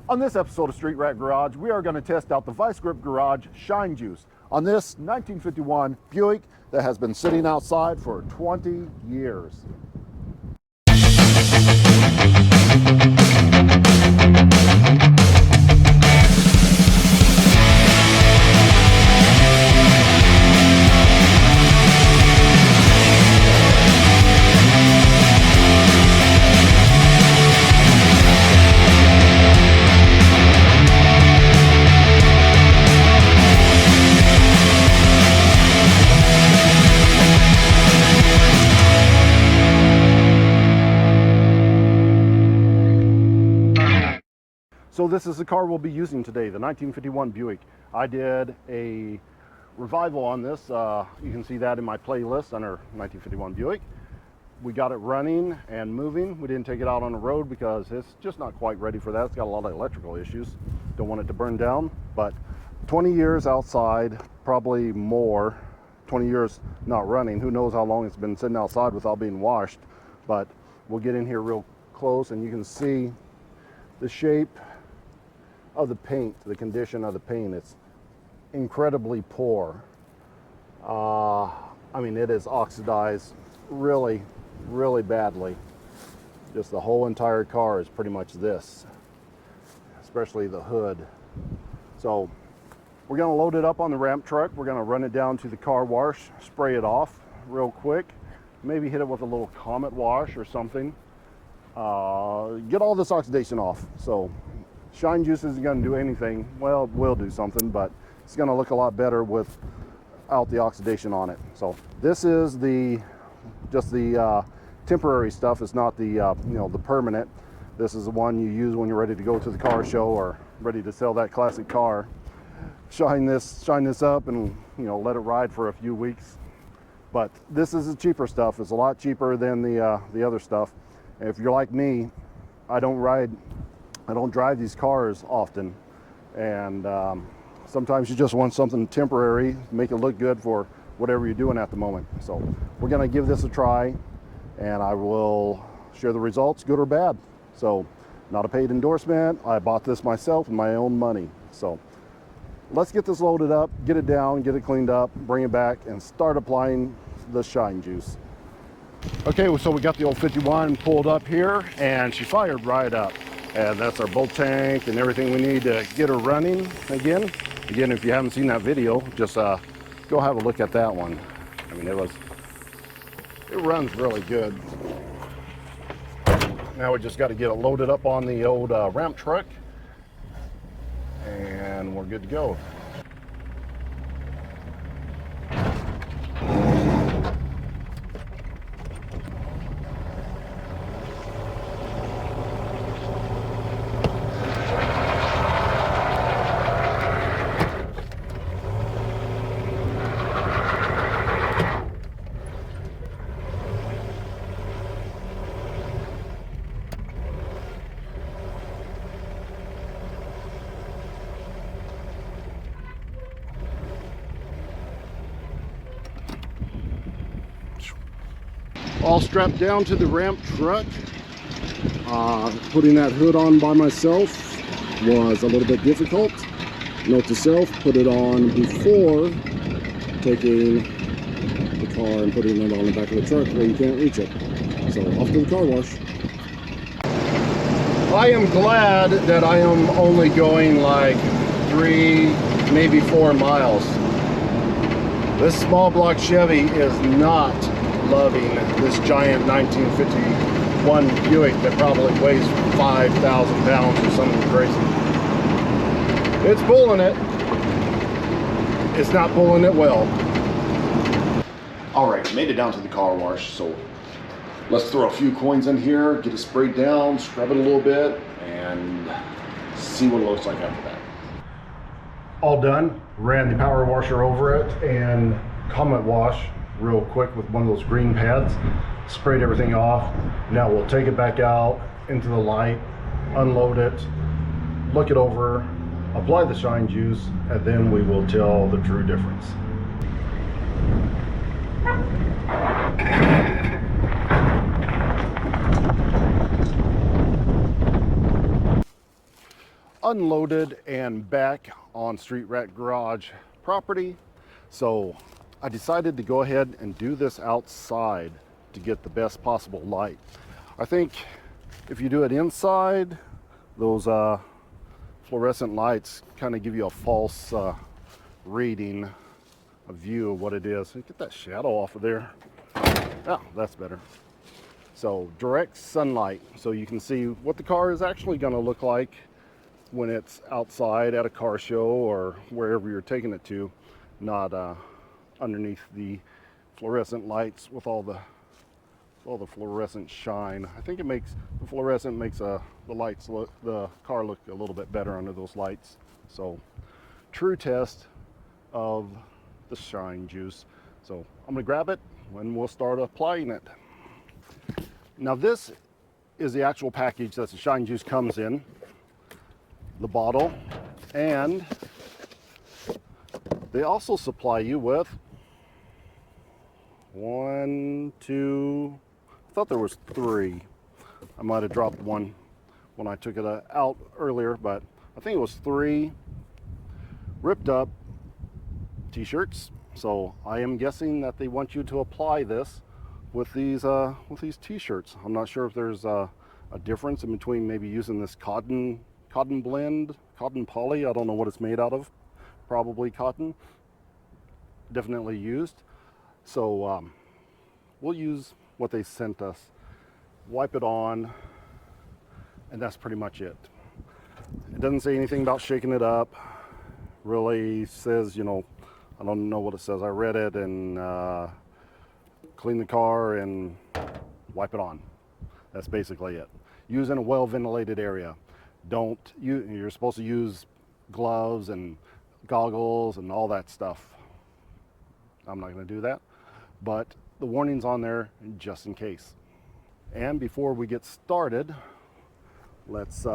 On this episode of Street Rat Garage, we are going to test out the Vice Grip Garage Shine Juice on this 1951 Buick that has been sitting outside for 20 years. So this is the car we'll be using today, the 1951 Buick. I did a revival on this. You can see that in my playlist under 1951 Buick. We got it running and moving. We didn't take it out on the road because it's just not quite ready for that. It's got a lot of electrical issues. Don't want it to burn down, but 20 years outside, probably more. 20 years not running. Who knows how long it's been sitting outside without being washed, but we'll get in here real close and you can see the shape of the paint, the condition of the paint. It's incredibly poor. I mean, it is oxidized really badly. Just the whole entire car is pretty much this, especially the hood. So we're going to load it up on the ramp truck. We're going to run it down to the car wash, spray it off real quick, maybe hit it with a little Comet wash or something. Get all this oxidation off. So Shine Juice isn't going to do anything. Well, it will do something, but it's going to look a lot better without the oxidation on it. So this is just the temporary stuff. It's not the the permanent. This is the one you use when you're ready to go to the car show or ready to sell that classic car. Shine this up and let it ride for a few weeks. But this is the cheaper stuff. It's a lot cheaper than the other stuff. And if you're like me, I don't drive these cars often, and sometimes you just want something temporary, make it look good for whatever you're doing at the moment. So we're going to give this a try, and I will share the results, good or bad. So not a paid endorsement. I bought this myself with my own money. So let's get this loaded up, get it down, get it cleaned up, bring it back, and start applying the Shine Juice. Okay, so we got the old 51 pulled up here, and she fired right up. And that's our bolt tank and everything we need to get her running again. Again, if you haven't seen that video, just go have a look at that one. I mean, it runs really good. Now we just got to get it loaded up on the old ramp truck, and we're good to go. All strapped down to the ramp truck. Putting that hood on by myself was a little bit difficult. Note to self, put it on before taking the car and putting it on the back of the truck where you can't reach it. So off to the car wash. I am glad that I am only going like 3, maybe 4 miles. This small block Chevy is not loving this giant 1951 Buick that probably weighs 5,000 pounds or something crazy. It's pulling it. It's not pulling it well. All right, made it down to the car wash, so let's throw a few coins in here, get it sprayed down, scrub it a little bit, and see what it looks like after that. All done. Ran the power washer over it and Comet wash real quick with one of those green pads. Sprayed everything off. Now we'll take it back out into the light, unload it, look it over, apply the Shine Juice, and then we will tell the true difference. unloaded and back on Street Rat Garage property. So I decided to go ahead and do this outside to get the best possible light. I think if you do it inside, those fluorescent lights kind of give you a false reading, a view of what it is. Get that shadow off of there. Oh, that's better. So direct sunlight, so you can see what the car is actually going to look like when it's outside at a car show or wherever you're taking it to, not underneath the fluorescent lights with all the fluorescent shine. I think the fluorescent makes the car look a little bit better under those lights. So true test of the shine juice. So I'm gonna grab it and we'll start applying it. Now this is the actual package that the shine juice comes in, the bottle, and they also supply you with one, two, I thought there was three. I might have dropped one when I took it out earlier, but I think it was three ripped up t-shirts. So I am guessing that they want you to apply this with these t-shirts. I'm not sure if there's a difference in between maybe using this cotton blend, cotton poly. I don't know what it's made out of. Probably cotton. Definitely used. So we'll use what they sent us. Wipe it on, and that's pretty much it. It doesn't say anything about shaking it up. Really says, you know, I don't know what it says. I read it, and clean the car and wipe it on. That's basically it. Use in a well ventilated area. You're supposed to use gloves and goggles and all that stuff. I'm not going to do that, but the warning's on there just in case. And before we get started, let's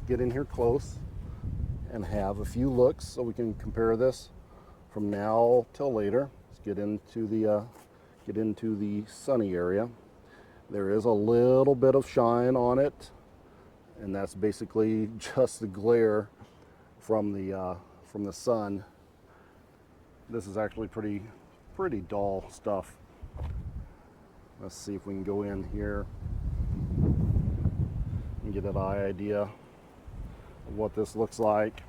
get in here close and have a few looks so we can compare this from now till later. Let's get into the sunny area. There is a little bit of shine on it, and that's basically just the glare from the sun. This is actually pretty dull stuff. Let's see if we can go in here and get an idea of what this looks like.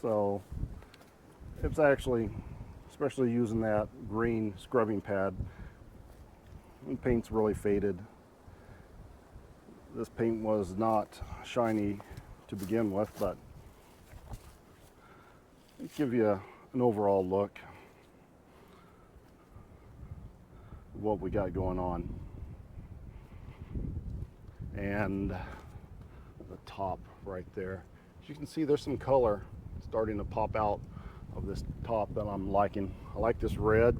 So it's actually, especially using that green scrubbing pad, the paint's really faded. This paint was not shiny to begin with, but it'll give you an overall look of what we got going on. And the top right there, as you can see, there's some color starting to pop out of this top that I'm liking. I like this red.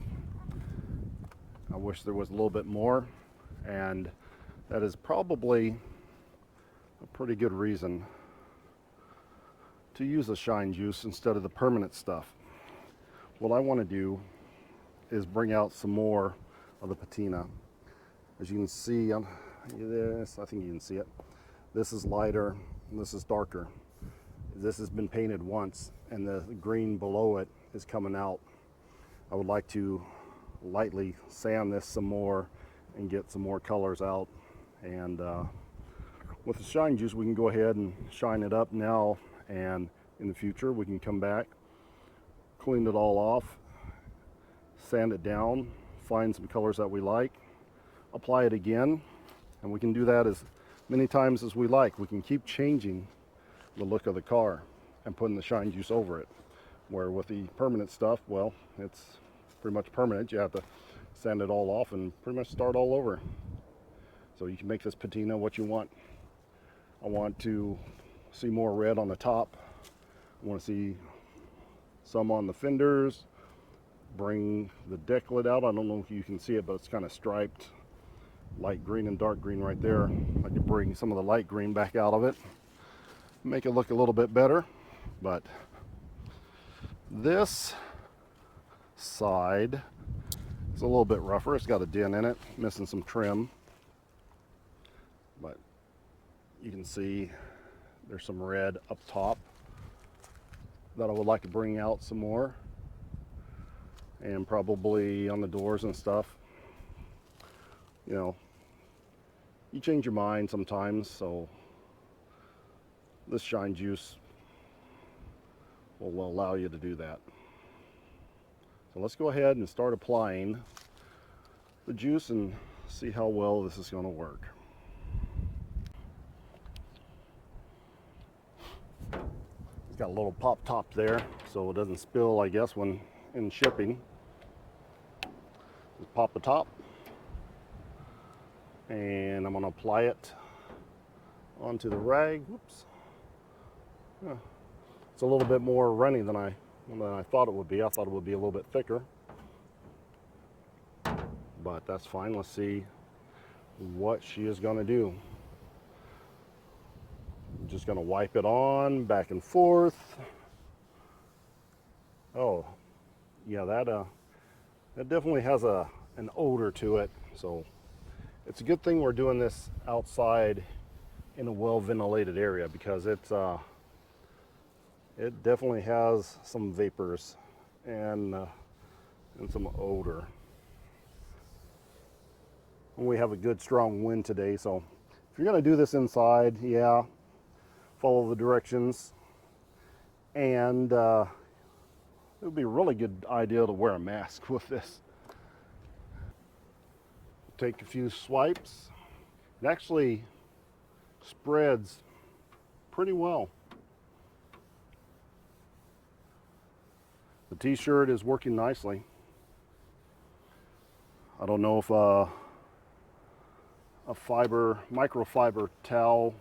I wish there was a little bit more, and that is probably a pretty good reason to use a shine juice instead of the permanent stuff. What I want to do is bring out some more of the patina. As you can see, I think you can see it. This is lighter, and this is darker. This has been painted once, and the green below it is coming out. I would like to lightly sand this some more and get some more colors out. And with the shine juice, we can go ahead and shine it up now, and in the future we can come back, clean it all off, sand it down, find some colors that we like, apply it again, and we can do that as many times as we like. We can keep changing the look of the car and putting the shine juice over it, where with the permanent stuff, well, it's pretty much permanent. You have to sand it all off and pretty much start all over. So you can make this patina what you want. I want to see more red on the top. I want to see some on the fenders. Bring the deck lid out. I don't know if you can see it, but it's kind of striped, light green and dark green right there. I could bring some of the light green back out of it, make it look a little bit better. But this side is a little bit rougher. It's got a dent in it, missing some trim. But You can see there's some red up top that I would like to bring out some more, and probably on the doors and stuff. You know, you change your mind sometimes, so this shine juice will allow you to do that. So let's go ahead and start applying the juice and see how well this is going to work. It's got a little pop top there so it doesn't spill, I guess, when in shipping. Just pop the top, and I'm going to apply it onto the rag. Whoops. Yeah. It's a little bit more runny than I thought it would be. I thought it would be a little bit thicker, but that's fine. Let's see what she is going to do. I'm just going to wipe it on back and forth. Oh, yeah, that definitely has an odor to it. So it's a good thing we're doing this outside in a well ventilated area, because it definitely has some vapors and some odor. And we have a good strong wind today, so if you're going to do this inside, yeah, follow the directions, and it would be a really good idea to wear a mask with this. Take a few swipes. It actually spreads pretty well. The t-shirt is working nicely. I don't know if a microfiber towel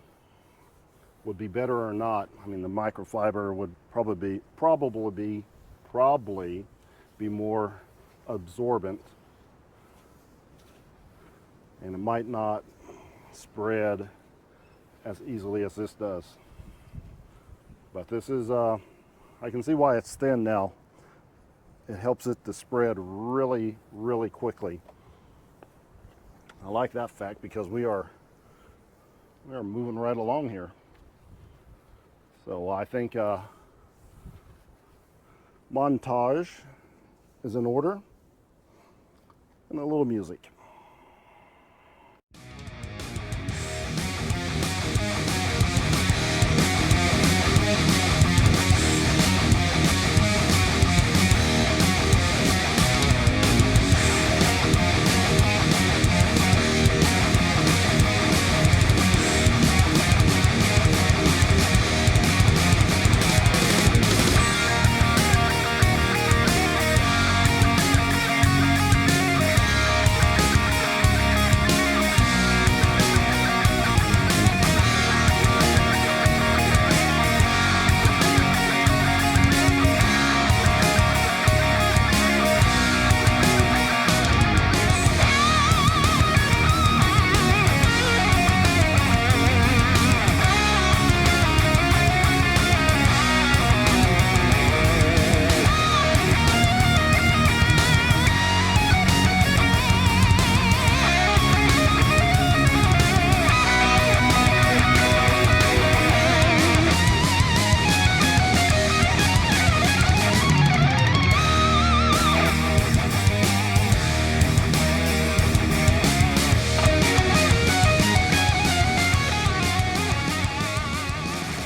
would be better or not. I mean, the microfiber would probably be more absorbent, and it might not spread as easily as this does. But this is, I can see why it's thin now. It helps it to spread really, really quickly. I like that fact, because we are moving right along here. So I think montage is in order, and a little music.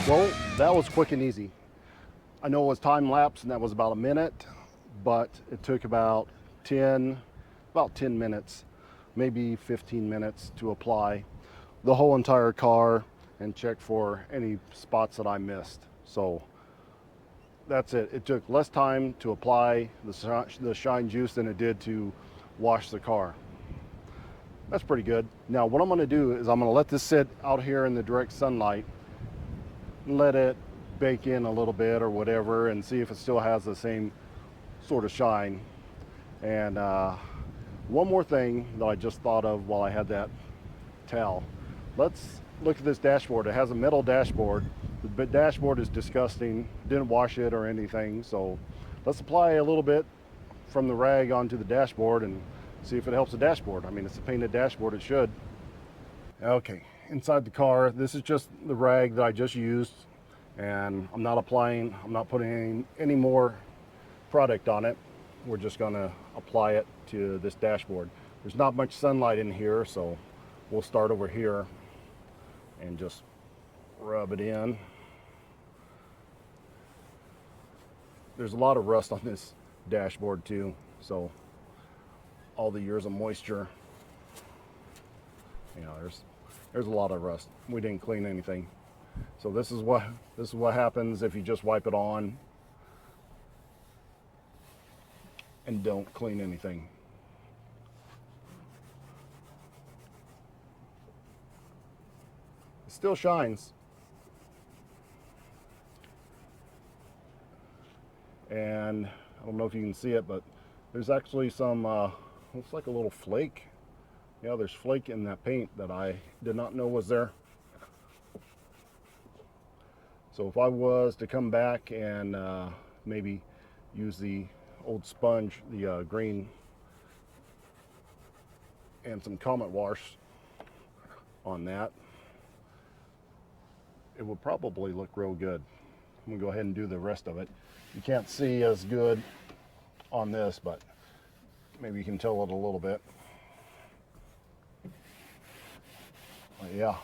Well, that was quick and easy. I know it was time lapse and that was about a minute, but it took about 10 minutes, maybe 15 minutes to apply the whole entire car and check for any spots that I missed. So that's it. It took less time to apply the shine juice than it did to wash the car. That's pretty good. Now what I'm going to do is I'm going to let this sit out here in the direct sunlight, let it bake in a little bit or whatever, and see if it still has the same sort of shine. And one more thing that I just thought of while I had that towel. Let's look at this dashboard. It has a metal dashboard. The dashboard is disgusting. Didn't wash it or anything. So let's apply a little bit from the rag onto the dashboard and see if it helps the dashboard. I mean, it's a painted dashboard, it should. Okay, inside the car. This is just the rag that I just used, and I'm not putting any more product on it. We're just gonna apply it to this dashboard. There's not much sunlight in here, so we'll start over here and just rub it in. There's a lot of rust on this dashboard too, so all the years of moisture, you know, there's a lot of rust. We didn't clean anything. So this is what happens if you just wipe it on and don't clean anything. It still shines. And I don't know if you can see it, but there's actually some, looks like a little flake. Yeah, there's flake in that paint that I did not know was there. So if I was to come back and maybe use the old sponge, the green, and some Comet wash on that, it would probably look real good. I'm gonna go ahead and do the rest of it. You can't see as good on this, but maybe you can tell it a little bit. But yeah,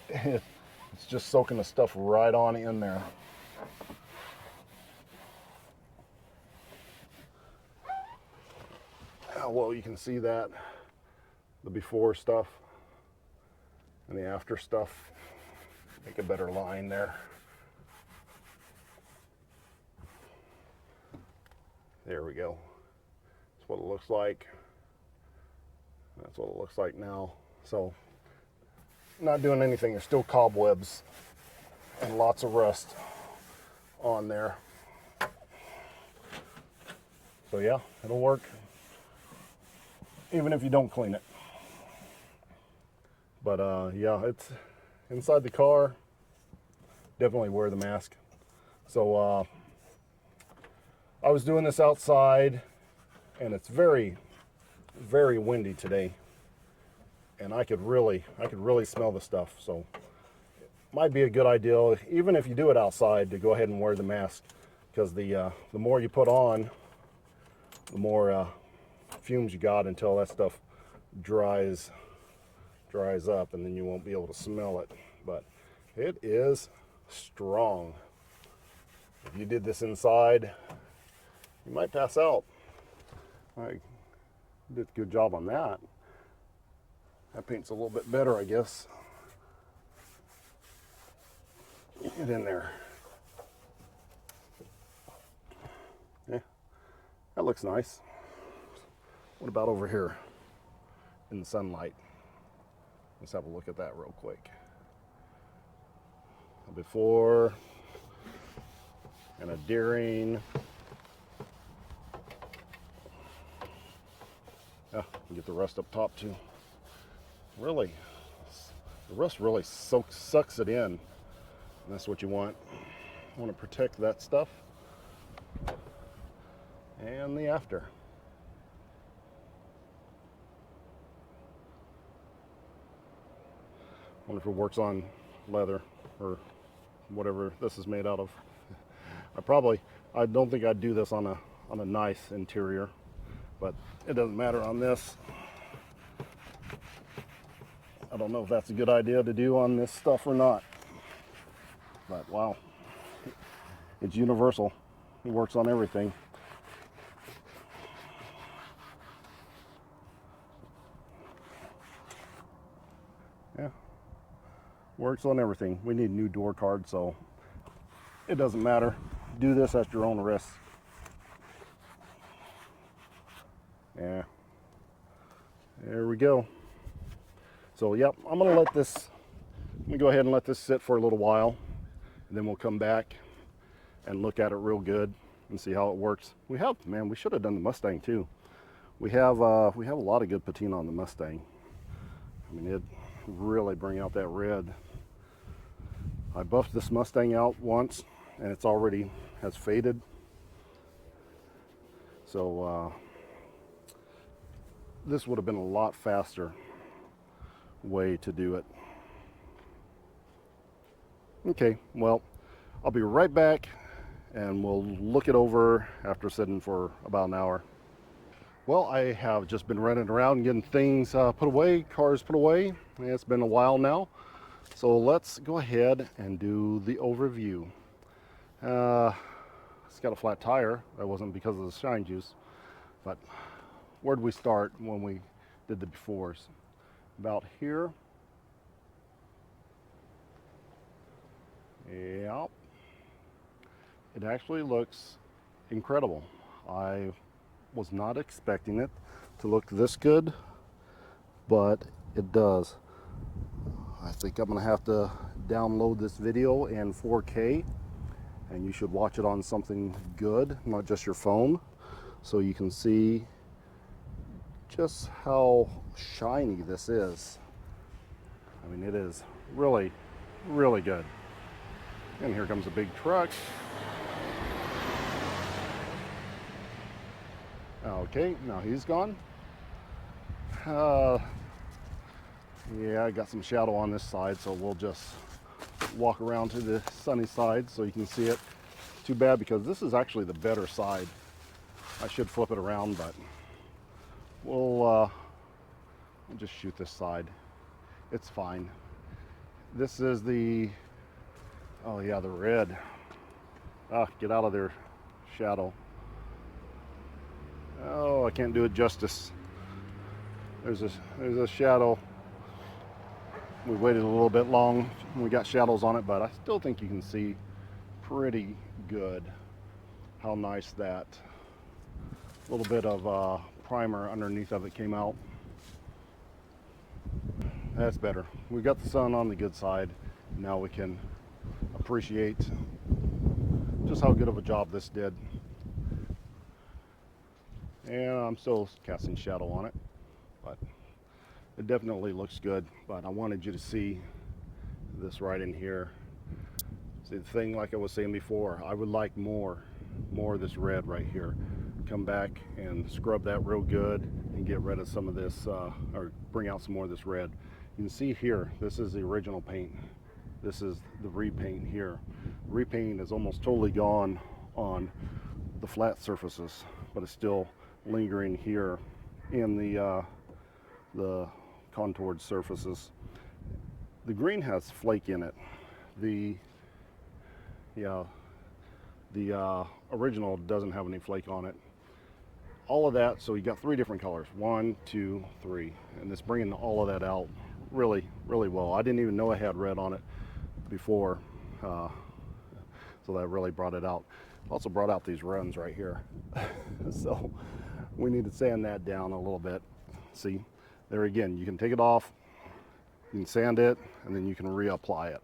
it's just soaking the stuff right on in there. Well, you can see that, the before stuff and the after stuff. Make a better line there. There we go. That's what it looks like. That's what it looks like now. So, not doing anything. There's still cobwebs and lots of rust on there. So yeah, it'll work even if you don't clean it. But yeah, it's inside the car. Definitely wear the mask. So I was doing this outside, and it's very, very windy today, and I could really smell the stuff. So it might be a good idea, even if you do it outside, to go ahead and wear the mask, because the more you put on, the more fumes you got until that stuff dries up, and then you won't be able to smell it. But it is strong. If you did this inside, you might pass out. All right, did a good job on that. That paint's a little bit better, I guess. Get in there. Yeah, that looks nice. What about over here in the sunlight? Let's have a look at that real quick. A before and a during. Yeah, you can get the rust up top too. Really, the rust really sucks it in. And that's what you want. You want to protect that stuff. And the after. Wonder if it works on leather or whatever this is made out of. I don't think I'd do this on a nice interior, but it doesn't matter on this. I don't know if that's a good idea to do on this stuff or not, but wow, it's universal. It works on everything. Yeah, works on everything. We need a new door card, so it doesn't matter. Do this at your own risk. Yeah, there we go. So yep, I'm gonna go ahead and let this sit for a little while, and then we'll come back and look at it real good and see how it works. We should have done the Mustang too. We have a lot of good patina on the Mustang. I mean, it really bring out that red. I buffed this Mustang out once, and it's already has faded. So this would have been a lot faster way to do it. Okay, well, I'll be right back and we'll look it over after sitting for about an hour. Well, I have just been running around getting things put away, cars put away. It's been a while now. So let's go ahead and do the overview. It's got a flat tire. That wasn't because of the shine juice. But where did we start when we did the befores? About here. Yep. It actually looks incredible. I was not expecting it to look this good, but it does. I think I'm gonna have to download this video in 4K, and you should watch it on something good, not just your phone, so you can see just how shiny this is. I mean, it is really, really good. And here comes a big truck. Okay, now he's gone. Yeah, I got some shadow on this side, so we'll just walk around to the sunny side so you can see it. Too bad because this is actually the better side. I should flip it around, but we'll just shoot this side. It's fine. This is the, oh yeah, the red. Ah, get out of there, shadow. Oh, I can't do it justice. There's a shadow. We waited a little bit long. We got shadows on it, but I still think you can see pretty good how nice that little bit of primer underneath of it came out. That's better. We got the sun on the good side. Now we can appreciate just how good of a job this did. And I'm still casting shadow on it, but it definitely looks good. But I wanted you to see this right in here. See, the thing, like I was saying before, I would like more of this red right here. Come back and scrub that real good and get rid of some of this, or bring out some more of this red. You can see here, this is the original paint. This is the repaint here. Repaint is almost totally gone on the flat surfaces, but it's still lingering here in the contoured surfaces. The green has flake in it. The original doesn't have any flake on it. All of that, so you got three different colors, 1, 2, 3, and it's bringing all of that out really, really well. I didn't even know I had red on it before, so that really brought it out. Also brought out these runs right here. So we need to sand that down a little bit. See, there again, you can take it off, you can sand it, and then you can reapply it.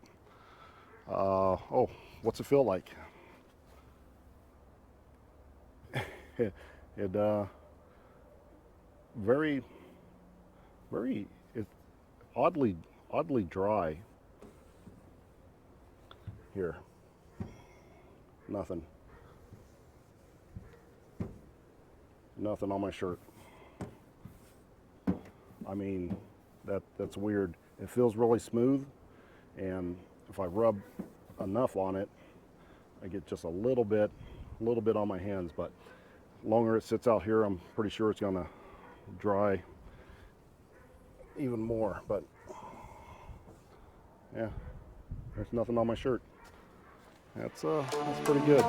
Oh, what's it feel like? Very, it's oddly dry. Here, nothing on my shirt. I mean, that's weird. It feels really smooth, and if I rub enough on it, I get just a little bit on my hands, but longer it sits out here, I'm pretty sure it's gonna dry even more. But yeah, there's nothing on my shirt. That's pretty good.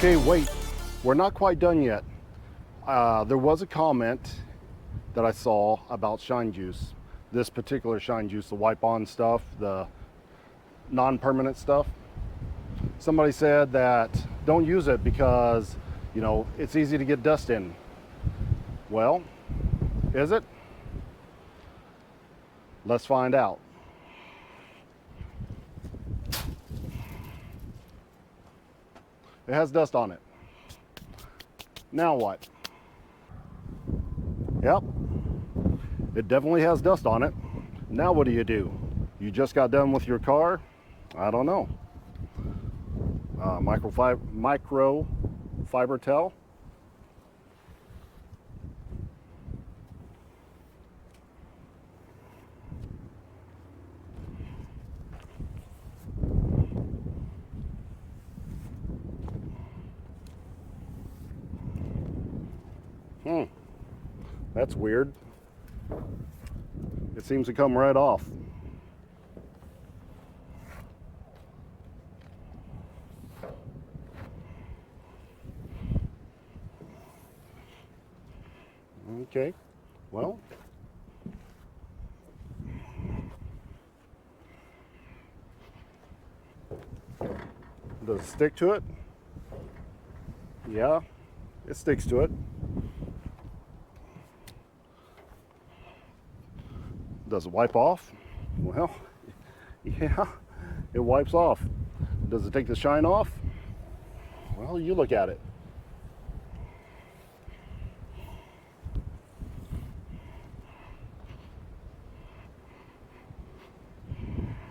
Okay, wait, we're not quite done yet. There was a comment that I saw about Shine Juice. This particular Shine Juice, the wipe-on stuff, the non-permanent stuff. Somebody said that don't use it because, you know, it's easy to get dust in. Well, is it? Let's find out. It has dust on it. Now what? Yep, it definitely has dust on it. Now what do? You just got done with your car? I don't know. Microfiber towel. That's weird. It seems to come right off. Okay, well, does it stick to it? Yeah, it sticks to it. Does it wipe off? Well, yeah, it wipes off. Does it take the shine off? Well, you look at it.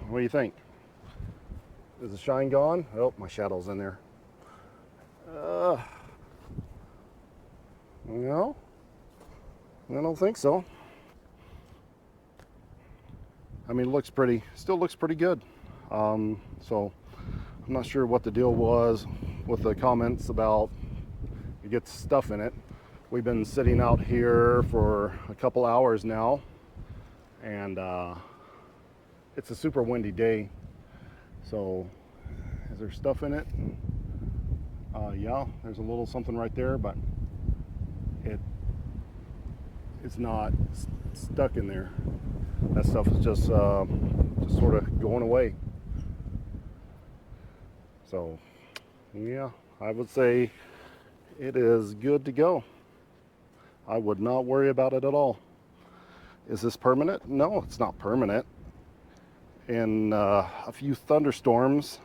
What do you think? Is the shine gone? Oh, my shadow's in there. No, I don't think so. I mean, it looks still looks pretty good. So I'm not sure what the deal was with the comments about it gets stuff in it. We've been sitting out here for a couple hours now, and it's a super windy day. So is there stuff in it? Yeah, there's a little something right there, but it's not stuck in there. That stuff is just sort of going away. So yeah, I would say it is good to go. I would not worry about it at all. Is this permanent? No, it's not permanent. In a few thunderstorms,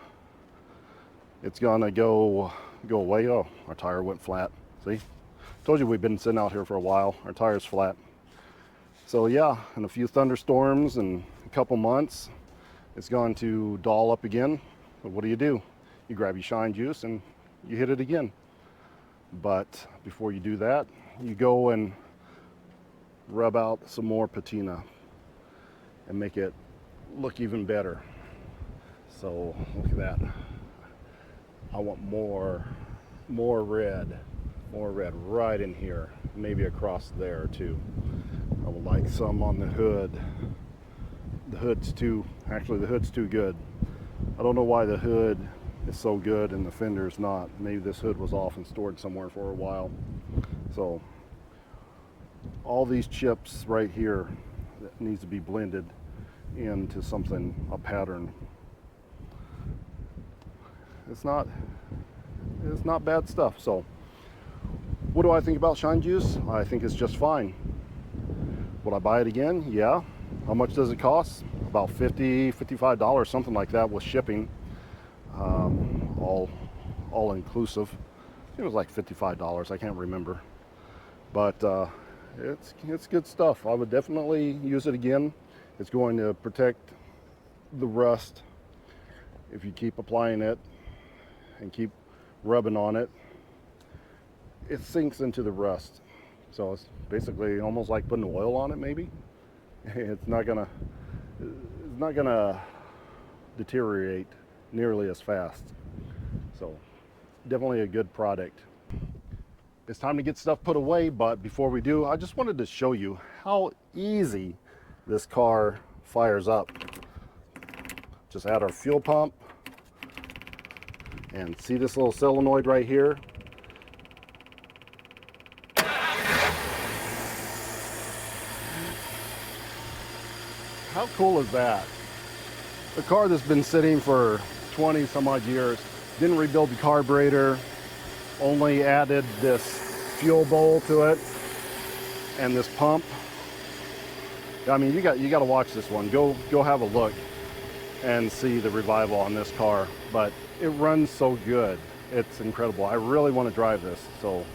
it's gonna go away. Oh, our tire went flat. See? Told you we've been sitting out here for a while. Our tire's flat. So yeah, in a few thunderstorms and a couple months, it's going to dull up again. But what do? You grab your Shine Juice and you hit it again. But before you do that, you go and rub out some more patina and make it look even better. So look at that. I want more red right in here, maybe across there too. I would like some on the hood. The hood's too good. I don't know why the hood is so good and the fender's not. Maybe this hood was off and stored somewhere for a while. So all these chips right here that needs to be blended into something, a pattern. It's not bad stuff. So what do I think about Shine Juice? I think it's just fine. Would I buy it again? Yeah. How much does it cost? About $50, $55, something like that with shipping. All inclusive. It was like $55, I can't remember. But it's good stuff. I would definitely use it again. It's going to protect the rust if you keep applying it and keep rubbing on it. It sinks into the rust. So it's basically almost like putting oil on it, maybe. It's not gonna deteriorate nearly as fast. So definitely a good product. It's time to get stuff put away, but before we do, I just wanted to show you how easy this car fires up. Just add our fuel pump, And see this little solenoid right here? How cool is that? A car that's been sitting for 20 some odd years, didn't rebuild the carburetor, only added this fuel bowl to it and this pump. I mean, you got to watch this one. Go have a look and see the revival on this car. But it runs so good. It's incredible. I really want to drive this. So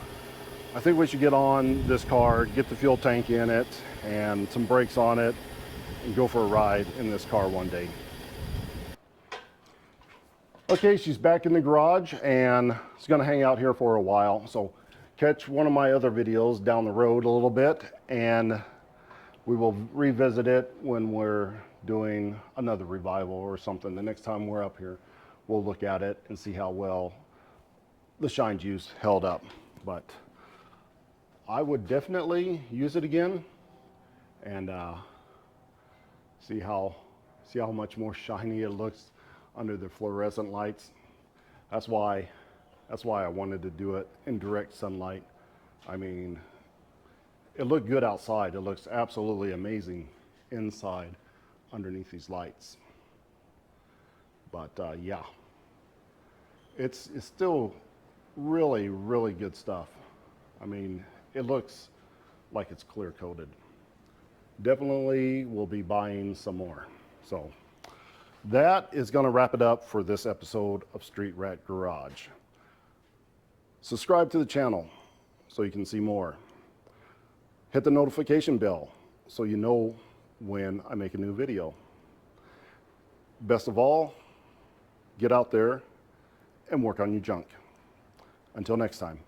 I think we should get on this car, get the fuel tank in it and some brakes on it, and go for a ride in this car one day. Okay, she's back in the garage and she's gonna hang out here for a while. So catch one of my other videos down the road a little bit and we will revisit it when we're doing another revival or something. The next time we're up here, we'll look at it and see how well the shine juice held up. But I would definitely use it again and see how much more shiny it looks under the fluorescent lights. That's why I wanted to do it in direct sunlight. I mean, it looked good outside. It looks absolutely amazing inside underneath these lights. But yeah, it's still really, really good stuff. I mean, it looks like it's clear coated. Definitely will be buying some more. So that is going to wrap it up for this episode of Street Rat Garage. Subscribe to the channel so you can see more. Hit the notification bell so you know when I make a new video. Best of all, get out there and work on your junk. Until next time.